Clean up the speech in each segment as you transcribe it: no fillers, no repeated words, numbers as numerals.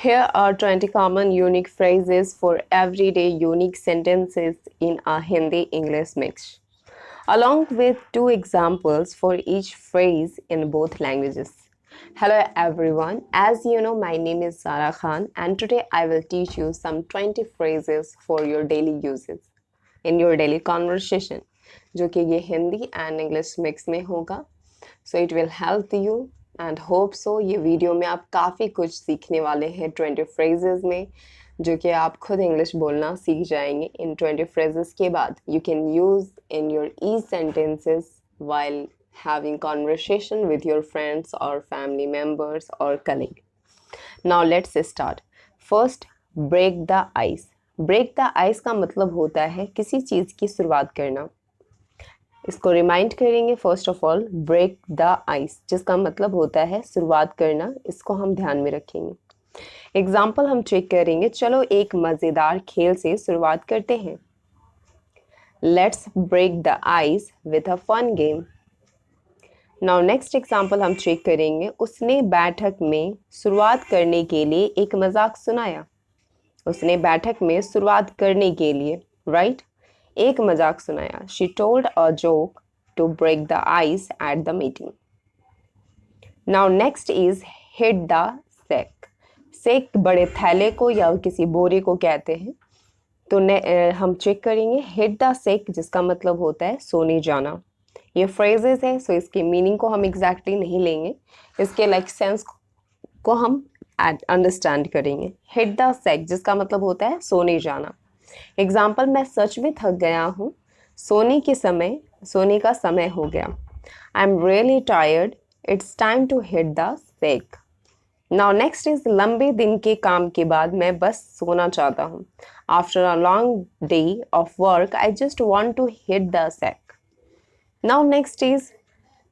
Here are 20 common unique phrases for everyday unique sentences in a Hindi English mix, along with two examples for each phrase in both languages. Hello everyone, as you know, my name is Zara Khan, and today I will teach you some 20 phrases for your daily uses in your daily conversation, जो कि ये Hindi and English mix में होगा. So it will help you and hope so. ये video में आप काफ़ी कुछ सीखने वाले हैं 20 फ्रेजेस में, जो कि आप खुद इंग्लिश बोलना सीख जाएंगे. इन 20 फ्रेजेस के बाद you can use in your E sentences while having conversation with your friends or family members or colleague. Now let's start. First, break the ice. Break the ice का मतलब होता है किसी चीज़ की शुरुआत करना. इसको रिमाइंड करेंगे. First of all, break the ice जिसका मतलब होता है शुरुआत करना. इसको हम ध्यान में रखेंगे. एग्जाम्पल हम चेक करेंगे. चलो एक मज़ेदार खेल से शुरुआत करते हैं. Let's break the ice with a fun game. Now next example हम चेक करेंगे. उसने बैठक में शुरुआत करने के लिए एक मजाक सुनाया. उसने बैठक में शुरुआत करने के लिए राइट एक मजाक सुनाया. She told a joke to break the ice at the meeting. Now next is hit the sack. Sack बड़े थैले को या किसी बोरे को कहते हैं. तो हम चेक करेंगे. हिट द सेक जिसका मतलब होता है सोने जाना. ये फ्रेजेस है, सो इसकी मीनिंग को हम एग्जैक्टली नहीं लेंगे. इसके लाइक सेंस को हम अंडरस्टैंड करेंगे. हिट द सेक जिसका मतलब होता है सोने जाना. एग्जाम्पल, मैं सच में थक गया हूँ. सोने का समय हो गया. I am really tired. It's time to hit the sack. Now next is लंबे दिन के काम के बाद मैं बस सोना चाहता हूँ. After a long day of work I just want to hit the sack. Now next is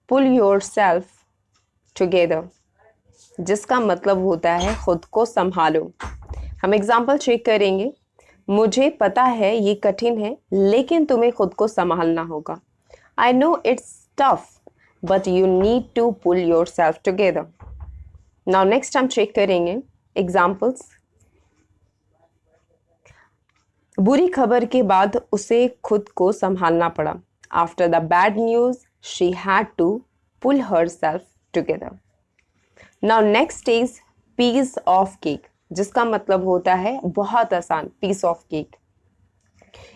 pull yourself together जिसका मतलब होता है खुद को संभालो. हम एग्जाम्पल चेक करेंगे. मुझे पता है ये कठिन है, लेकिन तुम्हें खुद को संभालना होगा. I know it's tough but you need to pull yourself together. Now next हम चेक करेंगे एग्जाम्पल्स. बुरी खबर के बाद उसे खुद को संभालना पड़ा. After the bad news she had to pull herself together. Now next is piece of cake जिसका मतलब होता है बहुत आसान. Piece of cake.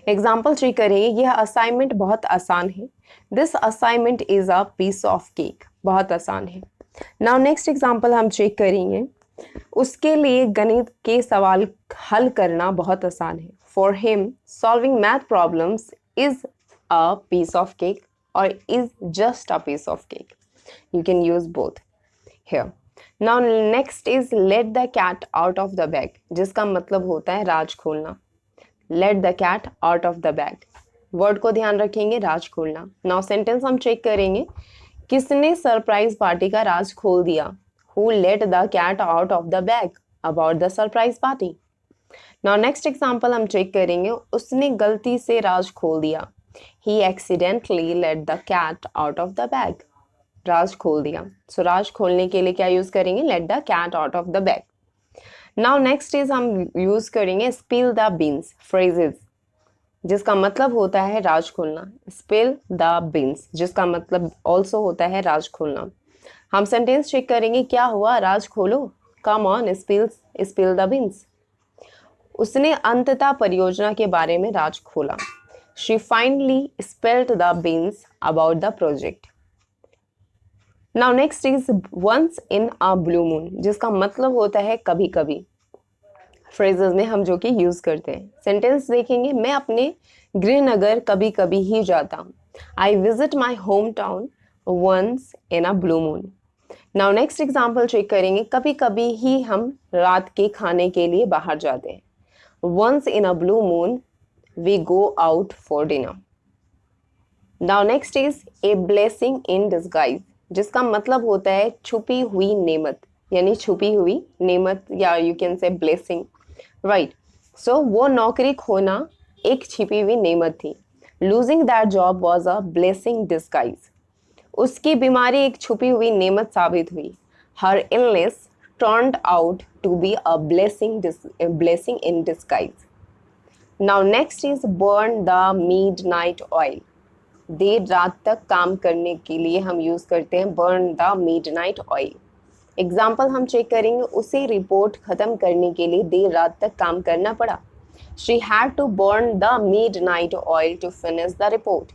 Example check करेंगे. यह असाइनमेंट बहुत आसान है. This assignment is a piece of cake. बहुत आसान है. नाउ नेक्स्ट एग्जाम्पल हम चेक करेंगे. उसके लिए गणित के सवाल हल करना बहुत आसान है. For him solving math problems is a piece of cake और is just a piece of cake. You can use both here. Now next is let the cat out of the bag जिसका मतलब होता है राज खोलना. Let the cat out of the bag. Word को ध्यान रखेंगे. राज खोलना. नाउ सेंटेंस हम चेक करेंगे. किसने सरप्राइज पार्टी का राज खोल दिया. Who let the cat out of the bag about the surprise party. Now next example हम चेक करेंगे. उसने गलती से राज खोल दिया. He accidentally let the cat out of the bag. राज खोल दिया. सो राज खोलने के लिए क्या यूज करेंगे. Let the cat out of the bag. Now next is हम यूज करेंगे स्पिल द बीन्स फ्रेजेस जिसका मतलब होता है राज खोलना. स्पिल द बीन्स जिसका मतलब ऑल्सो होता है राज खोलना. हम सेंटेंस चेक करेंगे. क्या हुआ. राज खोलो. Come on spill the beans. उसने अंततः परियोजना के बारे में राज खोला. She finally spilled the beans about the project. Now next is once in a blue moon जिसका मतलब होता है कभी कभी. फ्रेजेस में हम जो कि यूज करते हैं. सेंटेंस देखेंगे. मैं अपने गृहनगर कभी कभी ही जाता हूँ. I visit my home town once in a blue moon. Now next example check करेंगे. कभी कभी ही हम रात के खाने के लिए बाहर जाते हैं. Once in a blue moon we go out for dinner. Now next is a blessing in disguise जिसका मतलब होता है छुपी हुई नेमत, यानी छुपी हुई नेमत या you can say blessing right. So वो नौकरी खोना एक छिपी हुई नेमत थी. Losing that job was a blessing disguise. उसकी बीमारी एक छुपी हुई नेमत साबित हुई. Her illness turned out to be a blessing in disguise. Now next is burn the midnight oil. देर रात तक काम करने के लिए हम यूज करते हैं burn the midnight oil. Example हम चेक करेंगे, उसे रिपोर्ट खत्म करने के लिए देर रात तक काम करना पड़ा. She had to burn the midnight oil to finish the report.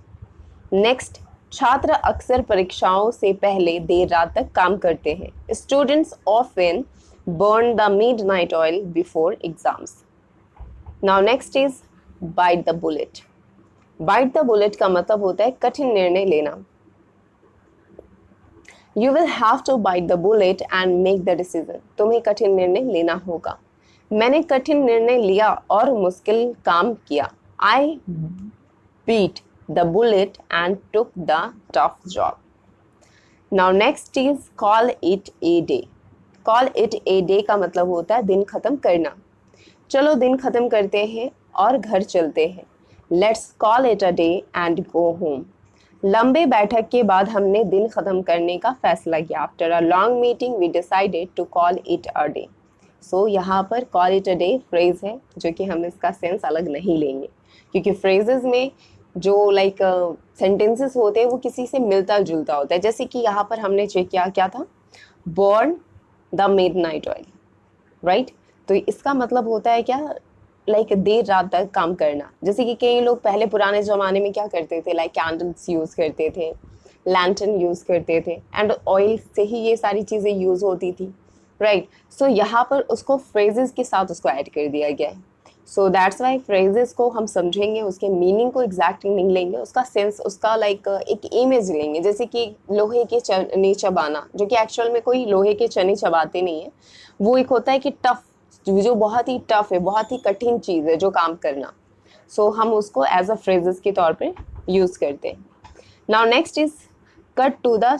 Next, छात्र अक्सर परीक्षाओं से पहले देर रात तक काम करते हैं. Students often burn the midnight oil before exams. Now next is bite the bullet. Bite the bullet का मतलब होता है कठिन निर्णय लेना. You will have to bite the bullet and make the decision. तुम्हें कठिन निर्णय लेना होगा. मैंने कठिन निर्णय लिया और मुश्किल काम किया. I beat the bullet and took the tough job. Now next is call it a day. Call it a day का मतलब होता है दिन खत्म करना. चलो दिन खत्म करते हैं और घर चलते हैं. Let's call it a day and go home. लंबे बैठक के बाद हमने दिन खत्म करने का फैसला किया. After a long meeting we decided to call it a day. So यहाँ पर call it a day phrase है जो कि हम इसका सेंस अलग नहीं लेंगे क्योंकि phrases में जो सेंटेंसेस होते हैं वो किसी से मिलता जुलता होता है. जैसे कि यहाँ पर हमने चेक किया क्या था, burn the midnight oil, right. तो इसका मतलब होता है क्या, देर रात तक काम करना. जैसे कि कई लोग पहले पुराने ज़माने में क्या करते थे, कैंडल्स यूज़ करते थे, लैंटर्न यूज़ करते थे एंड ऑयल से ही ये सारी चीज़ें यूज़ होती थी, राइट. सो यहाँ पर उसको फ्रेजेस के साथ उसको ऐड कर दिया गया है. सो दैट्स वाई फ्रेजेस को हम समझेंगे, उसके मीनिंग को एग्जैक्टली नहीं लेंगे, उसका सेंस, उसका एक इमेज लेंगे. जैसे कि लोहे के चने चबाना, जो कि एक्चुअल में कोई लोहे के चने चबाते नहीं है, वो एक होता है कि टफ, जो बहुत ही टफ है, बहुत ही कठिन चीज़ है जो काम करना. सो हम उसको एज अ फ्रेजेस के तौर पे यूज़ करते हैं. Now next is cut to the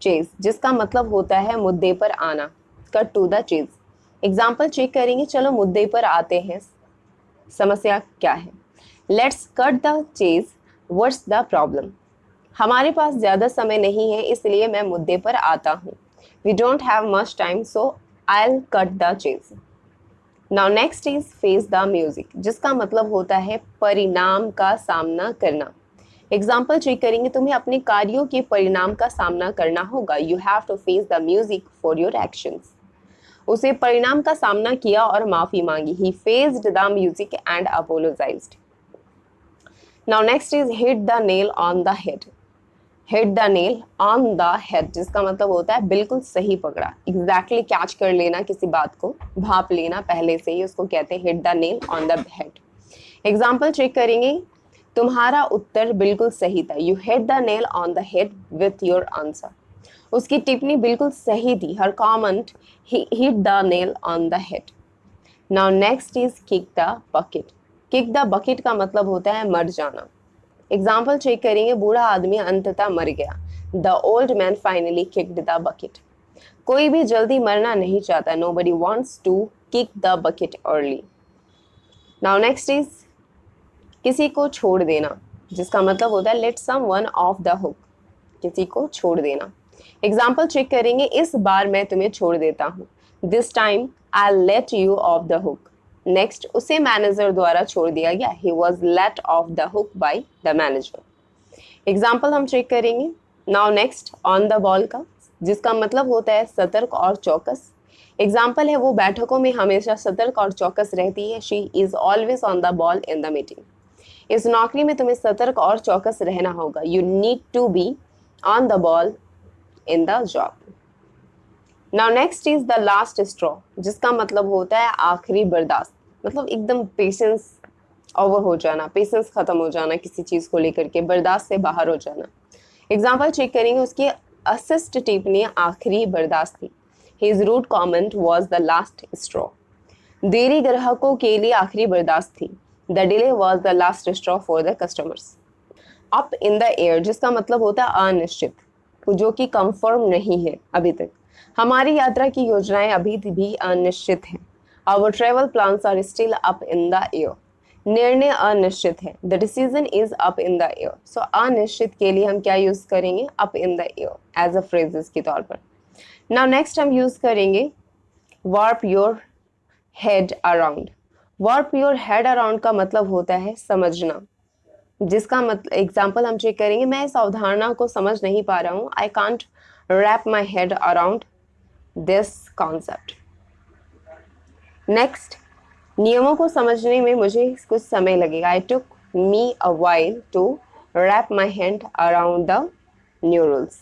chase, जिसका मतलब होता है मुद्दे पर आना. Cut to the chase. Example check करेंगे. चलो मुद्दे पर आते हैं, समस्या क्या है. Let's cut the chase, what's the problem. हमारे पास ज़्यादा समय नहीं है इसलिए मैं मुद्दे पर आता हूँ. We don't have much time so I will cut the chase. Now next is face the music, जिसका मतलब होता है परिणाम का सामना करना. एग्जाम्पल चेक करेंगे. तुम्हें अपने कार्यों के परिणाम का सामना करना होगा. You have to face the music for your actions. उसे परिणाम का सामना किया और माफी मांगी. He faced the music and apologized. Now next is hit the nail on the head. Hit the nail on the head, जिसका मतलब होता है बिल्कुल सही पकड़ा, exactly कैच कर लेना किसी बात को, भाप लेना पहले से ही, उसको कहते हैं hit the nail on the head. Example check करेंगे. तुम्हारा उत्तर बिल्कुल सही था. You hit the nail on the head with your answer. उसकी टिप्पणी बिल्कुल सही थी. हर comment hit the nail on the head. Now next is kick the bucket. kick the bucket का मतलब होता है मर जाना. एग्जाम्पल चेक करेंगे. बूढ़ा आदमी अंततः मर गया. The old man finally kicked the bucket. कोई भी जल्दी मरना नहीं चाहता. Nobody wants to kick the bucket early. Now next is किसी को छोड़ देना, जिसका मतलब होता है let someone off the hook. किसी को छोड़ देना. एग्जाम्पल चेक करेंगे. इस बार मैं तुम्हें छोड़ देता हूँ. This time I let you off the hook. Next, उसे मैनेजर द्वारा छोड़ दिया गया. He was let off the hook by the manager. Example हम चेक करेंगे. Now next on the ball का, जिसका मतलब होता है सतर्क और चौकस. एग्जाम्पल है वो बैठकों में हमेशा सतर्क और चौकस रहती है. She is always on the ball in the meeting. इस नौकरी में तुम्हें सतर्क और चौकस रहना होगा. You need to be on the ball in the job. Now next is the last straw, जिसका मतलब होता है आखिरी बर्दाश्त. मतलब एकदम पेशेंस ओवर हो जाना, पेशेंस खत्म हो जाना किसी चीज़ को लेकर के, बर्दाश्त से बाहर हो जाना. एग्जाम्पल चेक करेंगे. उसकी असिस्ट टिप्पणी आखिरी बर्दाश्त थी. His rude comment was the last straw. देरी ग्राहकों के लिए आखिरी बर्दाश्त थी. The delay was the last straw for the customers. Up in the air, जिसका मतलब होता है अनिश्चित, जो कि कंफर्म नहीं है अभी तक. हमारी यात्रा की योजनाएं अभी भी अनिश्चित हैं. Our travel plans are still up in the air. निर्णय अनिश्चित है. The decision is up in the air. So अनिश्चित के लिए हम क्या यूज करेंगे, up in the air as a phrases के तौर पर. नाउ नेक्स्ट हम यूज करेंगे warp your head around. warp your head around का मतलब होता है समझना, जिसका मतलब एग्जाम्पल हम चेक करेंगे। मैं इस अवधारणा को समझ नहीं पा रहा हूँ। I can't wrap my head around this concept. Next, नियमों को समझने में मुझे कुछ समय लगेगा। I took me a while to wrap my head around the new rules.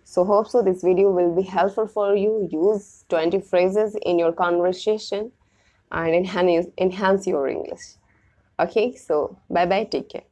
So hope so this video will be helpful for you. Use 20 phrases in your conversation and enhance your English. Okay, so bye bye, take care.